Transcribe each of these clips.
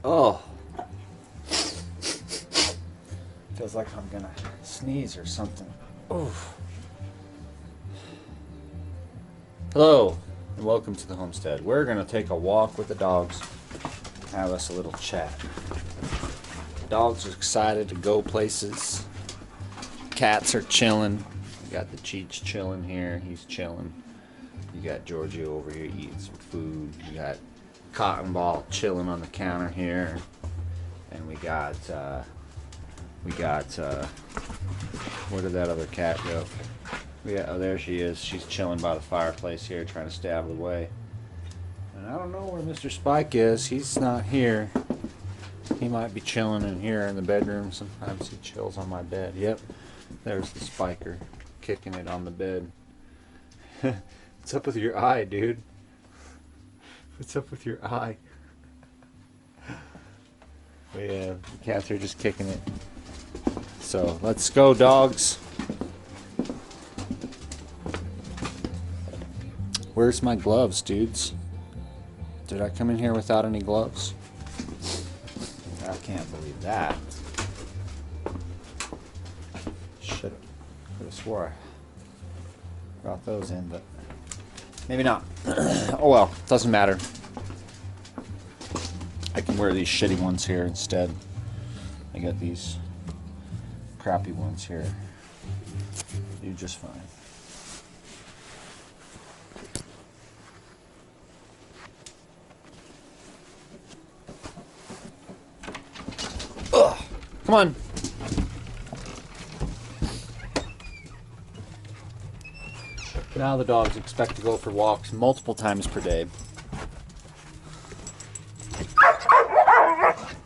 Oh, feels like I'm gonna sneeze or something. Oof. Hello, and welcome to the homestead. We're gonna take a walk with the dogs, have us a little chat. Dogs are excited to go places. Cats are chilling. We got the Cheech chilling here. He's chilling. You got Giorgio over here eating some food. You got Cotton Ball chilling on the counter here, and we got where did that other cat go? Oh, there she is. She's chilling by the fireplace here, trying to stay out of the way. And I don't know where Mr. Spike is. He's not here. He might be chilling in here in the bedroom. Sometimes he chills on my bed. Yep, there's the Spiker kicking it on the bed. What's up with your eye, dude? What's up with your eye? But yeah, the cats are just kicking it. So let's go, dogs. Where's my gloves, dudes? Did I come in here without any gloves? I can't believe that. Could have swore I brought those in, but maybe not. Oh well, doesn't matter. I can wear these shitty ones here instead. I got these crappy ones here. Do just fine. Ugh. Come on. Now the dogs expect to go for walks multiple times per day.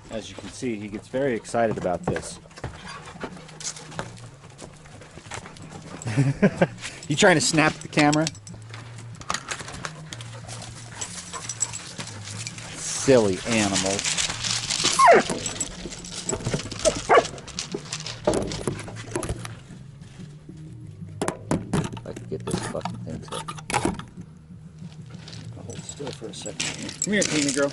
As you can see, he gets very excited about this. You trying to snap the camera? Silly animals. If I could get this fucking thing to hold still for a second. Come here, teeny girl.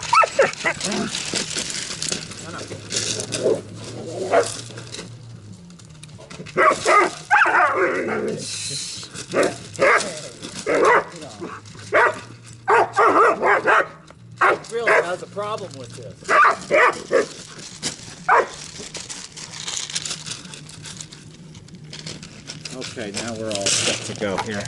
Really has a problem with this. Okay, now we're all set to go here.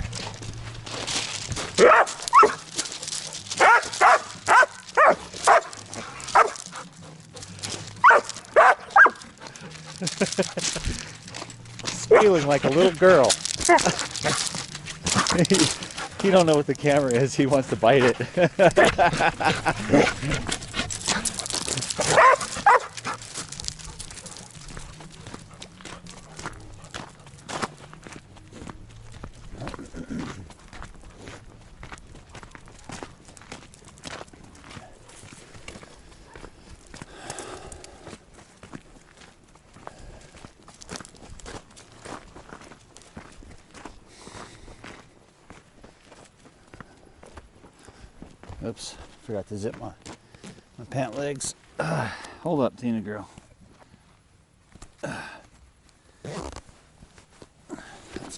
Squealing like a little girl. He don't know what the camera is. He wants to bite it. Oops, forgot to zip my pant legs. Hold up, Tina girl. That's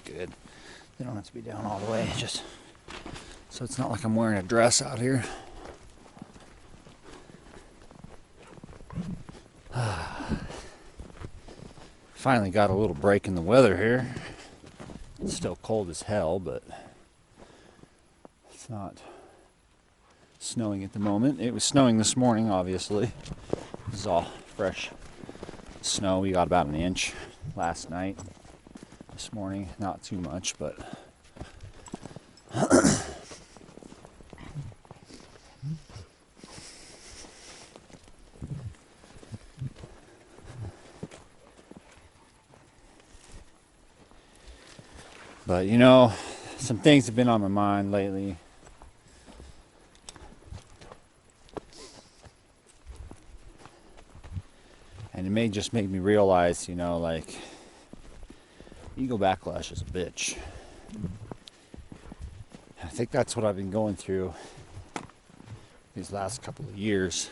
good. They don't have to be down all the way, just so it's not like I'm wearing a dress out here. Finally got a little break in the weather here. It's still cold as hell, but it's not snowing at the moment. It was snowing this morning, obviously. This is all fresh snow. We got about an inch last night. This morning, not too much, but but you know, some things have been on my mind lately. And it may just make me realize, you know, like, ego backlash is a bitch. I think that's what I've been going through these last couple of years.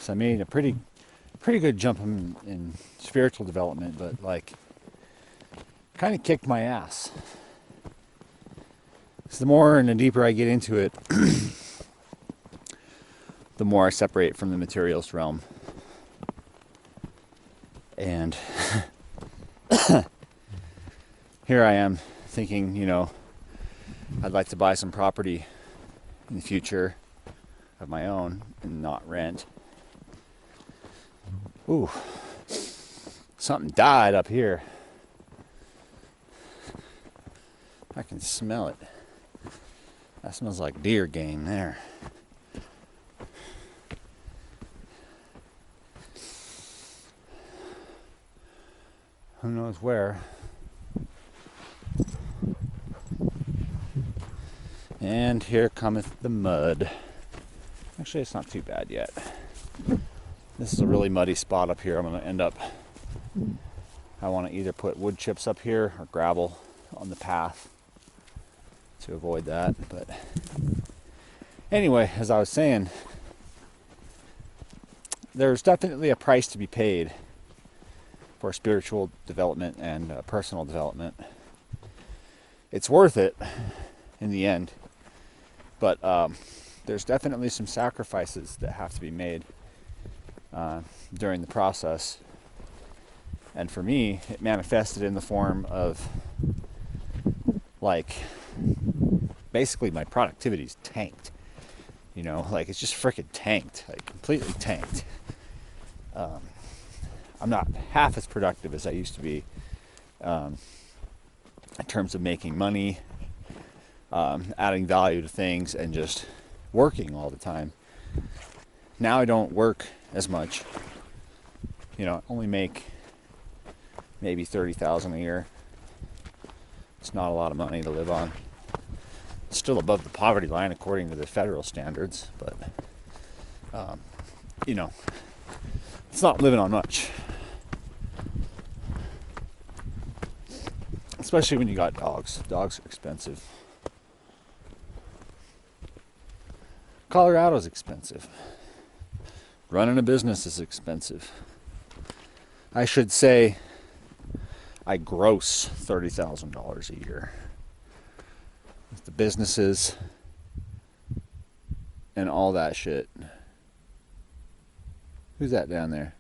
So I made a pretty good jump in spiritual development, but like kind of kicked my ass. So the more and the deeper I get into it, the more I separate from the materialist realm. And here I am thinking, I'd like to buy some property in the future of my own and not rent. Ooh, something died up here. I can smell it. That smells like deer game there. Who knows where? And here cometh the mud. Actually, it's not too bad yet. This is a really muddy spot up here. I'm going to end up, I want to either put wood chips up here or gravel on the path to avoid that. But anyway, as I was saying, there's definitely a price to be paid for spiritual development and personal development. It's worth it in the end, but there's definitely some sacrifices that have to be made during the process. And for me, it manifested in the form of like basically my productivity's tanked. Like it's just freaking tanked, like completely tanked. I'm not half as productive as I used to be in terms of making money, adding value to things, and just working all the time. Now I don't work as much. Only make maybe $30,000 a year. It's not a lot of money to live on. It's still above the poverty line according to the federal standards, but it's not living on much. Especially when you got dogs. Dogs are expensive. Colorado's expensive. Running a business is expensive. I should say I gross $30,000 a year. With the businesses and all that shit. Who's that down there?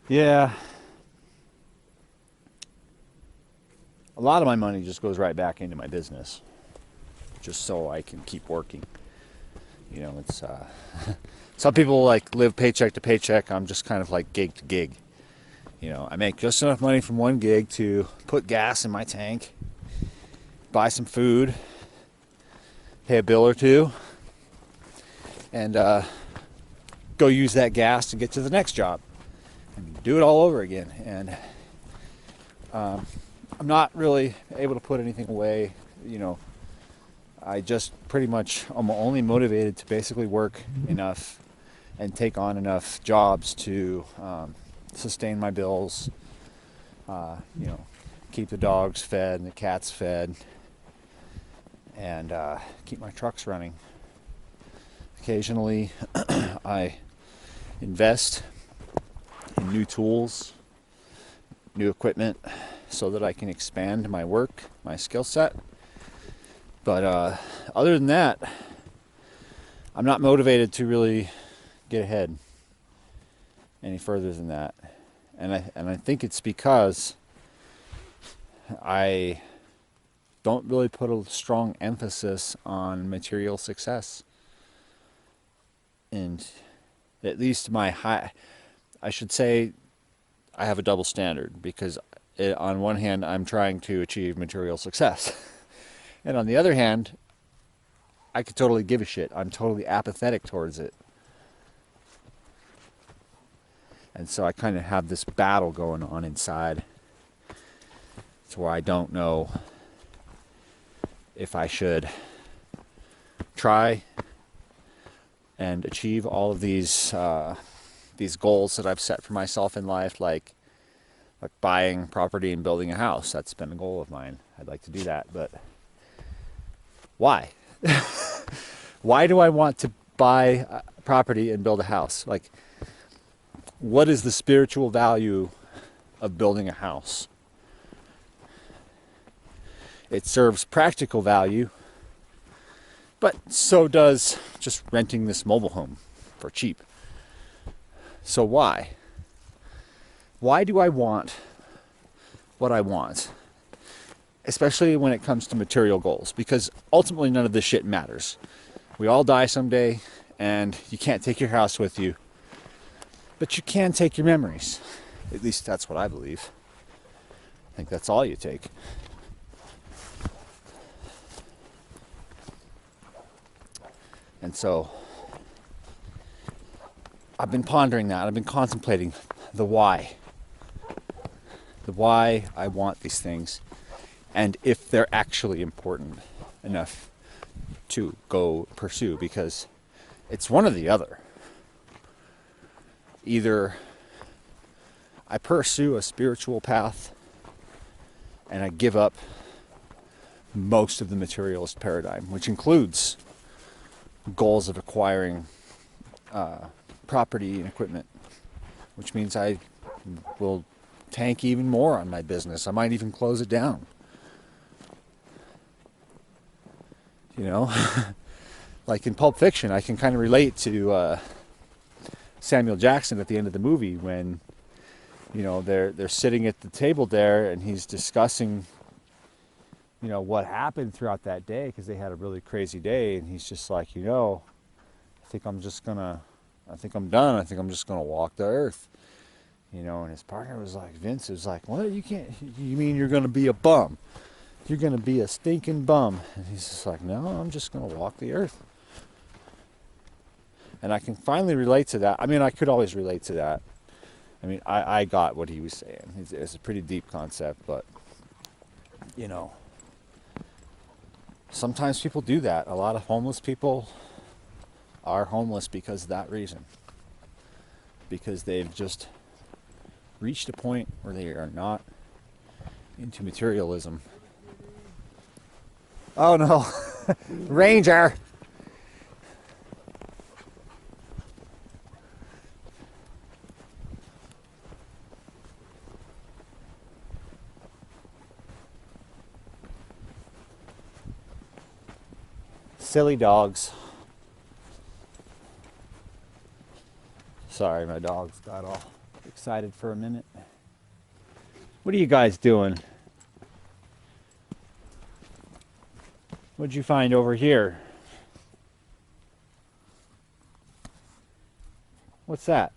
Yeah. A lot of my money just goes right back into my business, just so I can keep working. It's some people like live paycheck to paycheck. I'm just kind of like gig to gig. I make just enough money from one gig to put gas in my tank, buy some food, pay a bill or two, and go use that gas to get to the next job and do it all over again. And I'm not really able to put anything away. I just pretty much am only motivated to basically work enough and take on enough jobs to sustain my bills, keep the dogs fed and the cats fed, and keep my trucks running. Occasionally I invest in new tools, new equipment, so that I can expand my work, my skill set. But other than that, I'm not motivated to really get ahead any further than that. And I think it's because I don't really put a strong emphasis on material success. And at least I should say I have a double standard, because on one hand I'm trying to achieve material success. And on the other hand, I could totally give a shit. I'm totally apathetic towards it. And so I kind of have this battle going on inside, to where I don't know if I should try and achieve all of these goals that I've set for myself in life, like like buying property and building a house. That's been a goal of mine. I'd like to do that, but why? Why do I want to buy property and build a house? Like, what is the spiritual value of building a house? It serves practical value, but so does just renting this mobile home for cheap. So why? Why do I want what I want? Especially when it comes to material goals, because ultimately none of this shit matters. We all die someday, and you can't take your house with you, but you can take your memories. At least that's what I believe. I think that's all you take. And so I've been pondering that. I've been contemplating the why. The why I want these things, and if they're actually important enough to go pursue, because it's one or the other. Either I pursue a spiritual path and I give up most of the materialist paradigm, which includes goals of acquiring property and equipment, which means I will tank even more on my business. I might even close it down. You know, like in Pulp Fiction, I can kind of relate to Samuel Jackson at the end of the movie when, you know, they're sitting at the table there and he's discussing, you know, what happened throughout that day, because they had a really crazy day, and he's just like, you know, I think I'm done. I think I'm just gonna walk the earth. You know, and his partner was like, Vince was like, what? You mean you're gonna be a bum? You're gonna be a stinking bum. And he's just like, no, I'm just gonna walk the earth. And I can finally relate to that. I mean, I could always relate to that. I mean, I got what he was saying. It's a pretty deep concept, but, you know, sometimes people do that. A lot of homeless people are homeless because of that reason. Because they've just reached a point where they are not into materialism. Oh no, Ranger! Silly dogs. Sorry, my dogs got all excited for a minute. What are you guys doing? What'd you find over here? What's that?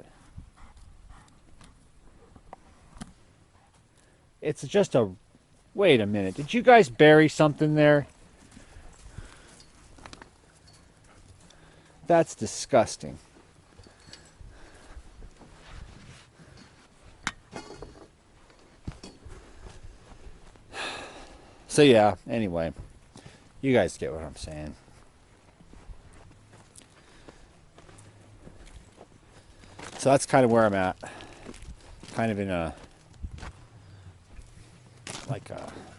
It's just a... Wait a minute. Did you guys bury something there? That's disgusting. So yeah, anyway, you guys get what I'm saying. So that's kind of where I'm at. Kind of in a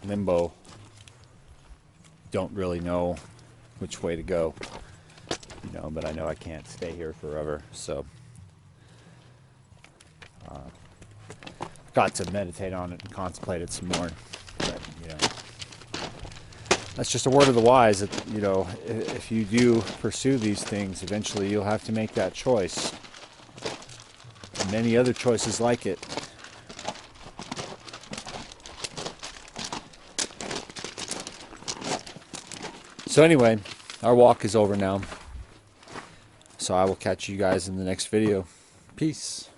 limbo. Don't really know which way to go, you know, but I know I can't stay here forever, so got to meditate on it and contemplate it some more. But, you know, that's just a word of the wise that, you know, if you do pursue these things, eventually you'll have to make that choice. And many other choices like it. So anyway, our walk is over now. So I will catch you guys in the next video. Peace.